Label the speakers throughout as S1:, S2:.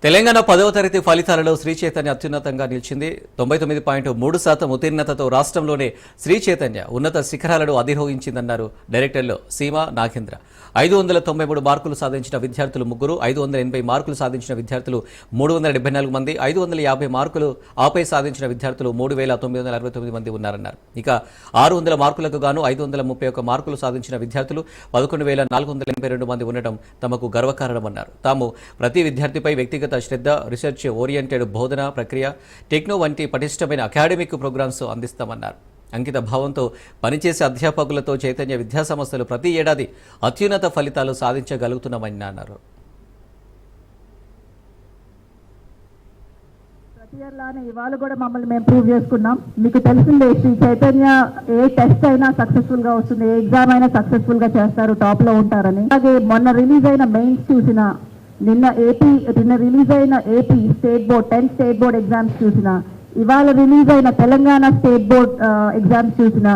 S1: తెలంగాణ 10వ తరగతి ఫలితాలలో శ్రీ చైతన్య అత్యున్నతంగా నిలిచింది. 99.3% ఉత్తీర్ణతతో రాష్ట్రంలోనే శ్రీ చైతన్య ఉన్నత శిఖరాలను అధిరోహించిందన్నారు డైరెక్టర్లు సీమ నాగేంద్ర. 593 మార్కులు సాధించిన విద్యార్థులు ముగ్గురు, 580 మార్కులు సాధించిన విద్యార్థులు 374 మంది, 550 మార్కులు ఆపై సాధించిన విద్యార్థులు 3969 మంది ఉన్నారన్నారు. ఇక 600 మార్కులకు గాను 531 మార్కులు సాధించిన విద్యార్థులు 11,482 మంది ఉండటం తమకు గర్వకారణమన్నారు. తాము ప్రతి విద్యార్థిపై వ్యక్తిగత శ్రద్ధ, రీసెర్చ్ ఓరియంటెడ్ బోధన ప్రక్రియ, టెక్నో వంటి పటిష్టమైన అకాడమిక్ ప్రోగ్రామ్స్ అందిస్తామన్నారు. అంకిత భావంతో పనిచేసే అధ్యాపకులతో చైతన్య విద్యాసంస్థలు ప్రతి ఏడాది అత్యున్నత ఫలితాలు సాధించగలుగుతున్నామని అన్నారు.
S2: ఇవాళ కూడా మమ్మల్ని మేము ప్రూవ్ చేసుకున్నాం. మీకు తెలిసిందే, శ్రీ చైతన్య ఏ టెస్ట్ అయినా సక్సెస్ఫుల్ గా వస్తుంది, ఏ ఎగ్జామ్ అయినా సక్సెస్ఫుల్ గా చేస్తారు, టాప్ లో ఉంటారని. అలాగే మొన్న రిలీజ్ అయిన మెయిన్స్ చూసిన, నిన్న రిలీజ్ అయిన AP state board 10 state board exams చూసిన, ఇవాళ రిలీజ్ అయిన తెలంగాణ స్టేట్ బోర్డ్ ఎగ్జామ్స్ చూసిన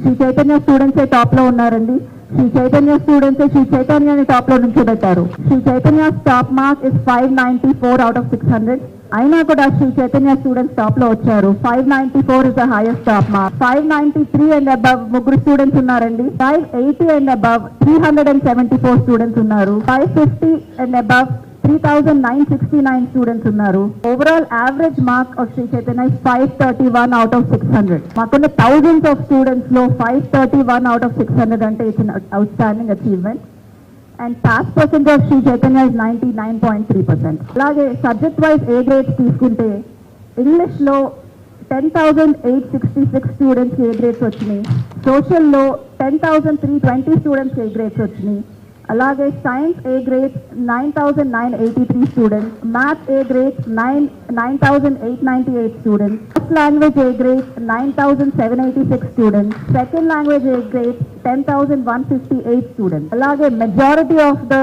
S2: శ్రీ చైతన్య స్టూడెంట్సే టాప్ లో ఉన్నారండి. శ్రీ చైతన్య స్టూడెంట్సే శ్రీ చైతన్యాన్ని టాప్ లో నుంచోబెట్టారు. Sri Chaitanya top mark is 594 out of 600. అయినా కూడా శ్రీ చైతన్య స్టూడెంట్స్ టాప్ లో వచ్చారు. 594 is the highest top mark. 593 and above ముగ్గురు స్టూడెంట్స్ ఉన్నారండి. 580 అండ్ అబవ్ 374 స్టూడెంట్స్ ఉన్నారు. 550 అండ్ అబవ్ 3,969 స్టూడెంట్స్ ఉన్నారు. Overall average mark of Shri Chaitanya is 531 out of 600. మాకున్న థౌజండ్స్ ఆఫ్ స్టూడెంట్స్ లో 531 out of 600 అంటే it's an outstanding achievement. And pass percent of Shri Chaitanya is 99.3%. అలాగే subject wise A grades తీసుకుంటే English లో 10,866 students ఏ grades వచ్చినాయి. సోషల్లో 10,320 students ఏ grades వచ్చినాయి. అలాగే science A grades 9,983 students, maths A grades 9,898 students, first language A grades 9,786 students, second language A grades 10,158 students. అలాగే majority of the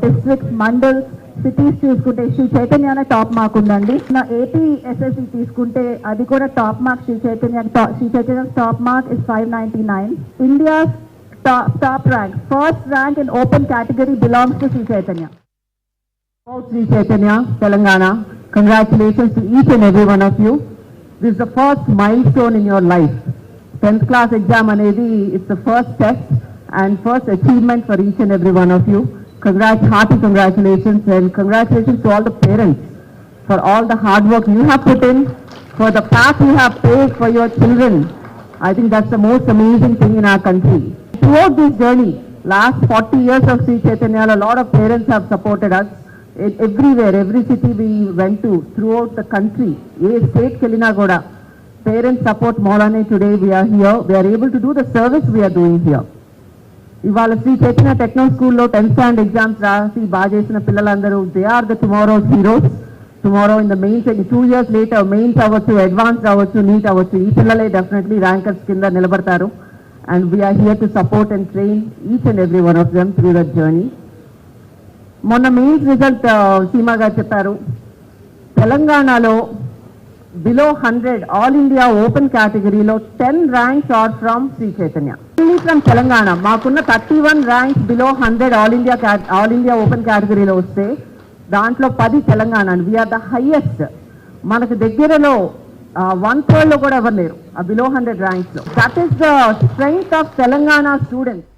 S2: districts, mandals, cities చూసుకుంటే శ్రీ చైతన్యనే top mark ఉందండి. AP SSC తీసుకుంటే అది కూడా top mark Shri Chaitanya top mark is 599. India top rank, first rank in open category belongs to Sri Chaitanya.
S3: Sri Chaitanya, Telangana, congratulations to each and every one of you. This is the first milestone in your life. 10th class exam anedi, it's the first test and first achievement for each and every one of you. Hearty congratulations, and congratulations to all the parents for all the hard work you have put in, for the path you have paved for your children. I think that's the most amazing thing in our country. Throughout this journey, last 40 years of Sri Chaitanya, a lot of parents have supported us. Everywhere, every city we went to, throughout the country, state Kelina Goda, parents support Maulane. Today we are here, we are able to do the service we are doing here. Ivala Sri Chaitanya Techno School lo 10th standard exams rasi baajesina pillalandaru, they are the tomorrow's heroes. Tomorrow in the mains, 2 years later, mains avachchu, advanced avachchu, NEET avachchu, ee pillale definitely rankers kinda nilabartaru. And we are here to support and train each and every one of them through that journey. Monna mains result Seema garu chepparu. Telanganalo below 100 all India open category lo 10 ranks are from Sri Chaitanya. Only from Telangana maakunna 31 ranks below 100 all India open category lo vaste dantlo 10 Telangana, and we are the highest. Manaku దగ్గరలో 1/3 లో కూడా ఎవరు లేరు below 100 ranks లో. That is the strength of Telangana students.